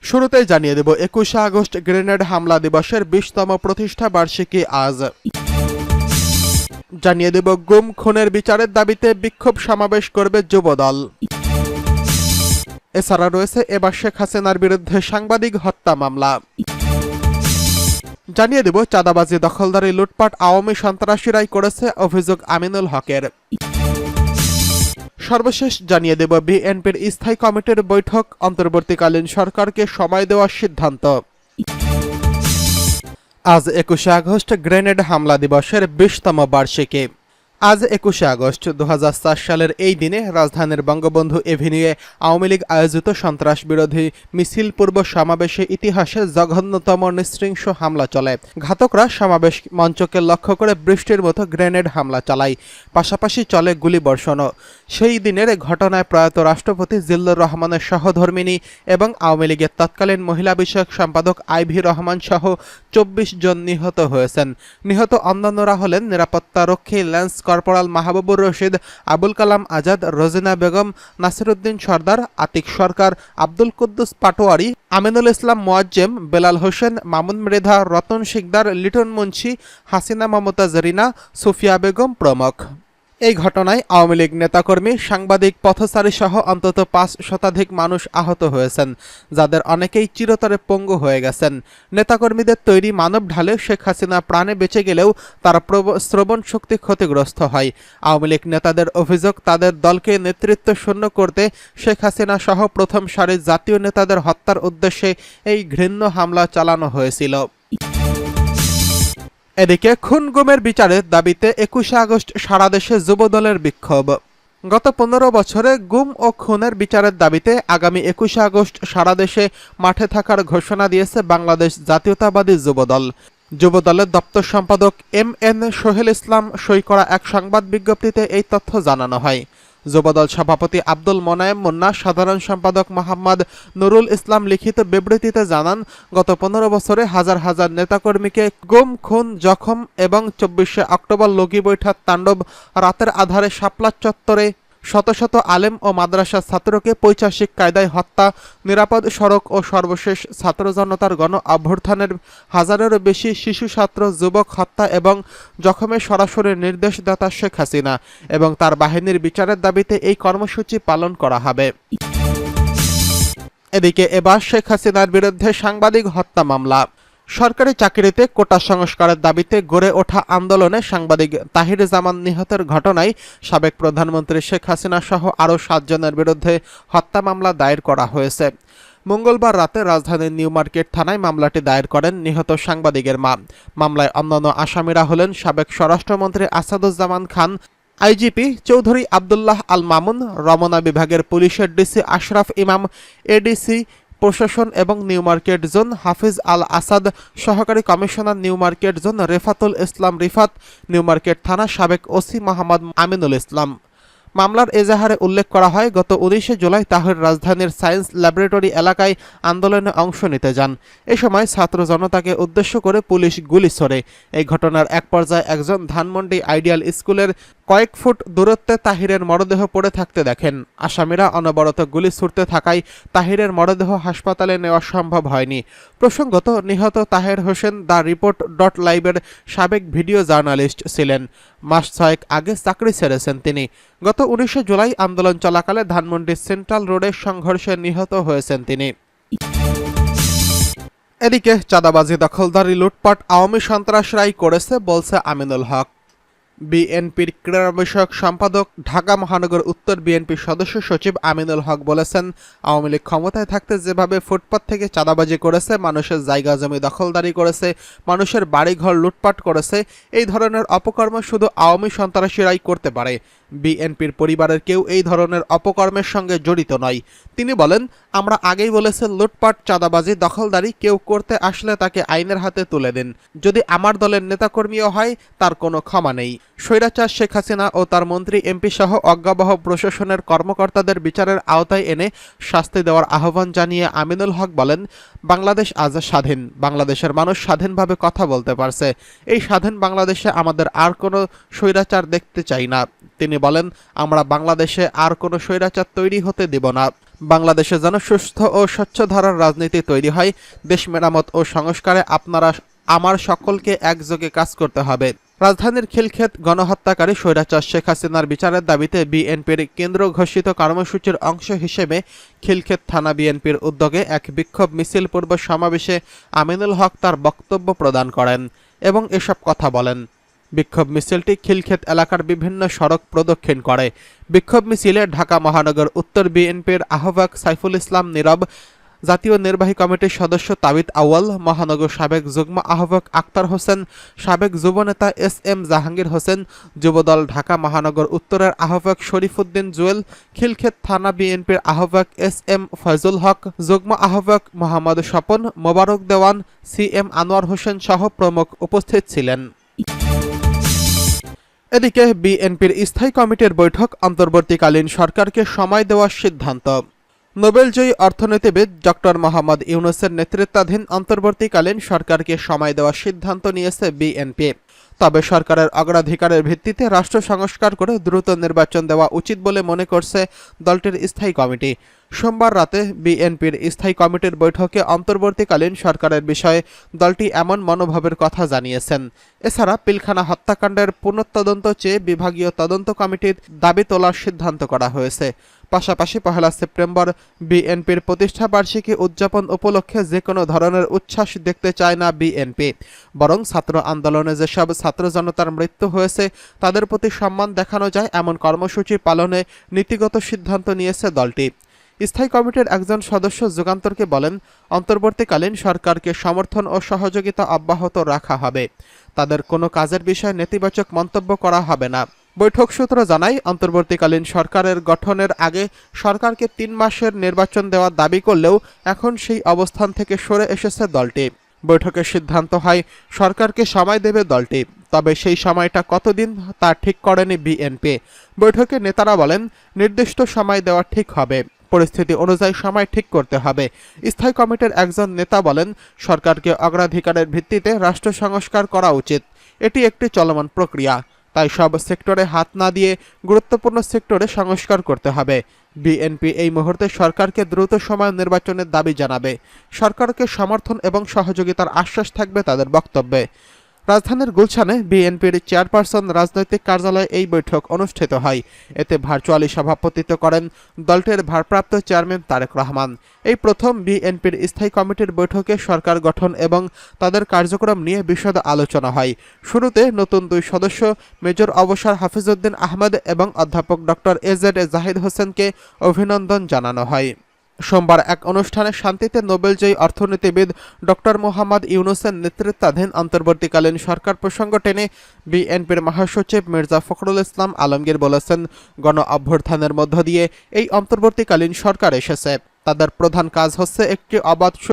শুরুতেই জানিয়ে দেব 21শে August grenade হামলা দিবসের 20তম প্রতিষ্ঠা বার্ষিকী আজ। জানিয়ে দেব গুম খুনের বিচারের দাবিতে বিক্ষোভ সমাবেশ করবে যুবদল। এছাড়া রয়েছে এবার শেখ হাসিনার বিরুদ্ধে সাংবাদিক হত্যা মামলা। জানিয়ে দেব চাঁদাবাজি, দখলদারি, লুটপাট আওয়ামী সন্ত্রাসীরাই করেছে অভিযোগ আমিনুল হকের। সর্বশেষ জানিয়ে দেব বিএনপির স্থায়ী কমিটির বৈঠক, অন্তর্বর্তীকালীন সরকারকে সময় দেওয়ার সিদ্ধান্ত। আজ 21শে আগস্ট গ্রেনেড হামলা দিবসের 20তম বার্ষিকী। আজ 21শে আগস্ট 2004 সালের এই দিনে রাজধানীর বঙ্গবন্ধু এভিনিউয়ে আওয়ামী লীগ আয়োজিত সন্ত্রাস বিরোধী মিছিল পূর্ব সমাবেশে ইতিহাসে জঘন্যতম নৃশংস হামলা চলে। ঘাতকরা সমাবেশ মঞ্চকে লক্ষ্য করে বৃষ্টির মতো গ্রেনেড হামলা চালায়, পাশাপাশি চলে গুলিবর্ষণও। সেই দিনের ঘটনায় প্রয়াত রাষ্ট্রপতি জিল্লুর রহমানের সহধর্মিণী এবং আওয়ামী লীগের তৎকালীন মহিলা বিষয়ক সম্পাদক আইভি রহমান সহ 24 জন নিহত হয়েছেন। নিহত অন্যান্যরা হলেন নিরাপত্তারক্ষী ল্যান্স কর্পোরাল মাহবুবুর রশিদ, আবুল কালাম আজাদ, রোজিনা বেগম, নাসিরউদ্দিন সর্দার, আতিক সরকার, আব্দুল কুদ্দুস পাটোয়ারি, আমিনুল ইসলাম মোয়াজ্জেম, বেলাল হোসেন, মামুন মৃধা, রতন শিকদার, লিটন মুন্সি, হাসিনা মমতাজ রিনা, সুফিয়া বেগম প্রমুখ। এই ঘটনায় আওয়ামী লীগ নেতাকর্মী, সাংবাদিক, পথচারী সহ অন্তত 5 শতাধিক মানুষ আহত হয়েছেন, যাদের অনেকেই চিরতরে পঙ্গু হয়ে গেছেন। নেতাকর্মীদের তৈরি মানব ঢালে শেখ হাসিনা প্রাণে বেঁচে গেলেও তার শ্রবণ শক্তি ক্ষতিগ্রস্ত হয়। আওয়ামী লীগ নেতাদের অভিযোগ, তাদের দলকে নেতৃত্ব শূন্য করতে শেখ হাসিনা সহ প্রথম সারির জাতীয় নেতাদের হত্যার উদ্দেশ্যে এই ঘৃণ্য হামলা চালানো হয়েছিল। এদিকে খুন গুমের বিচারের দাবিতে 21শে আগস্ট সারা দেশে যুবদলের বিক্ষোভ। গত 15 বছরে গুম ও খুনের বিচারের দাবিতে আগামী 21শে আগস্ট সারা দেশে মাঠে থাকার ঘোষণা দিয়েছে বাংলাদেশ জাতীয়তাবাদী যুবদল। যুবদলের দপ্তর সম্পাদক MN সোহেল ইসলাম সই করা এক সংবাদ বিজ্ঞপ্তিতে এই তথ্য জানানো হয়। যুবদল সভাপতি আব্দুল মোনায়েম মুন্না, সাধারণ সম্পাদক মোহাম্মদ নুরুল ইসলাম লিখিত বিবৃতিতে জানান, গত 15 বছরে হাজার হাজার নেতাকর্মীকে গুম, খুন, জখম এবং 24শে অক্টোবর লগি বৈঠার তাণ্ডব, রাতের আধারে শাপলা চত্বরে শত শত আলেম ও মাদ্রাসা ছাত্রকে পৈশাচিক কায়দায় হত্যা, নিরাপদ সড়ক ও সর্বশেষ ছাত্র জনতার গণ অভ্যুত্থানের হাজারেরও বেশি শিশু ছাত্র যুবক হত্যা এবং জখমের সরাসরি নির্দেশদাতা শেখ হাসিনা এবং তার বাহিনীর বিচারের দাবিতে এই কর্মসূচি পালন করা হবে। এদিকে এবার শেখ হাসিনার বিরুদ্ধে সাংবাদিক হত্যা মামলা। সরকারি চাকরিতে কোটা সংস্কারের দাবিতে গড়ে ওঠা আন্দোলনে সাংবাদিক তাহির জামান নিহতের ঘটনায় সাবেক প্রধানমন্ত্রী শেখ হাসিনা সহ আরও 7 জনের বিরুদ্ধে হত্যা মামলা দায়ের করা হয়েছে। মঙ্গলবার রাতে রাজধানীর নিউ মার্কেট থানায় মামলাটি দায়ের করেন নিহত সাংবাদিকের মা। মামলায় অন্যান্য আসামিরা হলেন সাবেক স্বরাষ্ট্রমন্ত্রী আসাদুজ্জামান খান, আইজিপি চৌধুরী আবদুল্লাহ আল মামুন, রমনা বিভাগের পুলিশের ডিসি আশরাফ ইমাম, এডিসি প্রশাসন এবং নিউ মার্কেট জোন হাফিজ আল আসাদ, সহকারী commissioner new market zone Refatul ইসলাম রিফাত, নিউ মার্কেট থানা সাবেক ওসি মোহাম্মদ আমিনুল ইসলাম। মামলার এজাহারে উল্লেখ করা হয়, গত 19শে জুলাই তাহির রাজধানীর সায়েন্স ল্যাবরেটরি এলাকায় আন্দোলনে অংশ নিতে যান। এ সময় ছাত্র জনতাকে উদ্দেশ্য করে পুলিশ গুলি ছোড়ে। এই ঘটনার এক পর্যায়ে একজন ধানমন্ডি আইডিয়াল স্কুলের কয়েক ফুট দূরত্বে তাহিরের মরদেহ পড়ে থাকতে দেখেন। আসামিরা অনবরত গুলি ছুড়তে থাকায় তাহিরের মরদেহ হাসপাতালে নেওয়া সম্ভব হয়নি। প্রসঙ্গত, নিহত তাহের হোসেন দ্য রিপোর্ট.লাইভের সাবেক ভিডিও জার্নালিস্ট ছিলেন। মাস 6 আগে চাকরি ছেড়েছেন তিনি। গত 19শে জুলাই আন্দোলন চলাকালে ধানমন্ডি সেন্ট্রাল রোডের সংঘর্ষে নিহত হয়েছেন তিনি। এদিকে চাঁদাবাজি, দখলদারি, লুটপাট আওয়ামী সন্ত্রাসীরাই করেছে বলছে আমিনুল হক। বিএনপির ক্রীড়া বিষয়ক সম্পাদক, ঢাকা মহানগর উত্তর বিএনপি সদস্য সচিব আমিনুল হক বলেছেন, আওয়ামী লীগ ক্ষমতায় থাকতে যেভাবে ফুটপাত থেকে চাঁদাবাজি করেছে, মানুষের জায়গা জমি দখলদারি করেছে, মানুষের বাড়িঘর লুটপাট করেছে, এই ধরনের অপকর্ম শুধু আওয়ামী সন্ত্রাসীরাই করতে পারে। বিএনপির পরিবারের কেউ এই ধরনের অপকর্মের সঙ্গে জড়িত নয়। তিনি বলেন, আমরা আগেই বলেছি, লুটপাট, চাঁদাবাজি, দখলদারি কেউ করতে আসলে তাকে আইনের হাতে তুলে দিন। যদি আমার দলের নেতাকর্মীও হয়, তার কোনো ক্ষমা নেই। স্বৈরাচার শেখ হাসিনা ও তার মন্ত্রী, এমপি সহ অজ্ঞাবহ প্রশাসনের কর্মকর্তাদের বিচারের আওতায় এনে শাস্তি দেওয়ার আহ্বান জানিয়ে আমিনুল হক বলেন, বাংলাদেশ আজ স্বাধীন। বাংলাদেশের মানুষ স্বাধীনভাবে কথা বলতে পারছে। এই স্বাধীন বাংলাদেশে আমাদের আর কোনো স্বৈরাচার দেখতে চাই না। তিনি বলেন, আমরা বাংলাদেশে আর কোনো স্বৈরাচার তৈরি হতে দেব না। বাংলাদেশে যেন সুস্থ ও স্বচ্ছ ধারার রাজনীতি তৈরি হয়, দেশ মেরামত ও সংস্কারে আপনারা আমার সকলকে একযোগে কাজ করতে হবে। রাজধানীর খিলক্ষেত গণহত্যাকারী স্বৈরাচার শেখ হাসিনার বিচারের দাবিতে বিএনপির কেন্দ্র ঘোষিত কর্মসূচির অংশ হিসেবে খিলক্ষেত থানা বিএনপির উদ্যোগে এক বিক্ষোভ মিছিল পূর্ব সমাবেশে আমিনুল হক তার বক্তব্য প্রদান করেন এবং এসব কথা বলেন। বিক্ষোভ মিছিলটি খিলক্ষেত এলাকার বিভিন্ন সড়ক প্রদক্ষিণ করে। বিক্ষোভ মিছিলে ঢাকা মহানগর উত্তর বিএনপির আহ্বায়ক সাইফুল ইসলাম নীরব, জাতীয় নির্বাহী কমিটির সদস্য তাবিত আউয়াল, মহানগর সাবেক যুগ্ম আহ্বায়ক আক্তার হোসেন, সাবেক যুবনেতা এস.এম. জাহাঙ্গীর হোসেন, যুবদল ঢাকা মহানগর উত্তরের আহ্বায়ক শরীফউদ্দিন জুয়েল, খিলক্ষেত থানা বিএনপির আহ্বায়ক এস.এম. ফয়জুল হক, যুগ্ম আহ্বায়ক মোহাম্মদ স্বপন, মোবারক দেওয়ান, সি.এম. আনোয়ার হোসেন সহ প্রমুখ উপস্থিত ছিলেন। এদিকে বিএনপির স্থায়ী কমিটির বৈঠক, অন্তর্বর্তীকালীন সরকারকে সময় দেওয়ার সিদ্ধান্ত। নোবেলজয়ী অর্থনীতিবিদ ডক্টর মোহাম্মদ ইউনূসের নেতৃত্বাধীন অন্তর্বর্তীকালীন সরকারকে সময় দেওয়ার সিদ্ধান্ত নিয়েছে বিএনপি। তবে সরকারের অগ্রাধিকারের ভিত্তিতে রাষ্ট্র সংস্কার করে দ্রুত নির্বাচন দেওয়া উচিত বলে মনে করছে দলটির স্থায়ী কমিটি। সোমবার রাতে বিএনপির স্থায়ী কমিটির বৈঠকে অন্তর্বর্তীকালীন সরকারের বিষয়ে দলটি এমন মনোভাবের কথা জানিয়েছেন। এছাড়া পিলখানা হত্যাকাণ্ডের পুনঃতদন্ত চেয়ে বিভাগীয় তদন্ত কমিটির দাবি তোলার সিদ্ধান্ত করা হয়েছে। পাশাপাশি 1 সেপ্টেম্বর বিএনপির প্রতিষ্ঠাবার্ষিকী উদযাপন উপলক্ষে যে কোনো ধরনের উচ্ছ্বাস দেখতে চায় না বিএনপি, বরং ছাত্র আন্দোলনে যেসব ছাত্র জনতার মৃত্যু হয়েছে তাদের প্রতি সম্মান দেখানো যায় এমন কর্মসূচি পালনে নীতিগত সিদ্ধান্ত নিয়েছে দলটি। স্থায়ী কমিটির একজন সদস্য যুগান্তরকে বলেন, অন্তর্বর্তীকালীন সরকারকে সমর্থন ও সহযোগিতা অব্যাহত রাখা হবে। তাদের কোনো কাজের বিষয়ে নেতিবাচক মন্তব্য করা হবে না। বৈঠক সূত্র জানায়, অন্তর্বর্তীকালীন সরকারের গঠনের আগে সরকারকে 3 মাসের নির্বাচন দেওয়ার দাবি করলেও এখন সেই অবস্থান থেকে সরে এসেছে দলটি। বৈঠকের সিদ্ধান্ত হয় সরকারকে সময় দেবে দলটি, তবে সেই সময়টা কতদিন তা ঠিক করেনি বিএনপি। বৈঠকে নেতারা বলেন, নির্দিষ্ট সময় দেওয়া ঠিক হবে, পরিস্থিতি অনুযায়ী সময় ঠিক করতে হবে। স্থায়ী কমিটির একজন নেতা বলেন, সরকারকে অগ্রাধিকারের ভিত্তিতে রাষ্ট্র সংস্কার করা উচিত। এটি একটি চলমান প্রক্রিয়া, তাই সব সেক্টরে হাত না দিয়ে গুরুত্বপূর্ণ সেক্টরে সংস্কার করতে হবে। বিএনপি এই মুহূর্তে সরকারকে দ্রুত সময় নির্বাচনের দাবি জানাবে। সরকারকে সমর্থন এবং সহযোগিতার আশ্বাস থাকবে তাদের বক্তব্যে। রাজধানীর গুলশানে বিএনপির চেয়ারপারসন রাজনৈতিক কার্যালয়ে এই বৈঠক অনুষ্ঠিত হয়। এতে ভার্চুয়ালি সভাপতিত্ব করেন দলটির ভারপ্রাপ্ত চেয়ারম্যান তারেক রহমান। এই প্রথম বিএনপির স্থায়ী কমিটির বৈঠকে সরকার গঠন এবং তাদের কার্যক্রম নিয়ে বিশদ আলোচনা হয়। শুরুতে নতুন 2 সদস্য মেজর অবসর হাফিজউদ্দিন আহমেদ এবং অধ্যাপক ডক্টর এজেড জাহিদ হোসেনকে অভিনন্দন জানানো হয়। সোমবার এক অনুষ্ঠানে শান্তিতে নোবেলজয়ী অর্থনীতিবিদ ডক্টর মোহাম্মদ ইউনূসের নেতৃত্বাধীন অন্তর্বর্তীকালীন সরকার প্রসঙ্গ টেনে বিএনপির মহাসচিব মির্জা ফখরুল ইসলাম আলমগীর বলেছেন, গণ অভ্যুত্থানের মধ্য দিয়ে এই অন্তর্বর্তীকালীন সরকার এসেছে। তাদের প্রধান কাজ হচ্ছে একটি অবাধ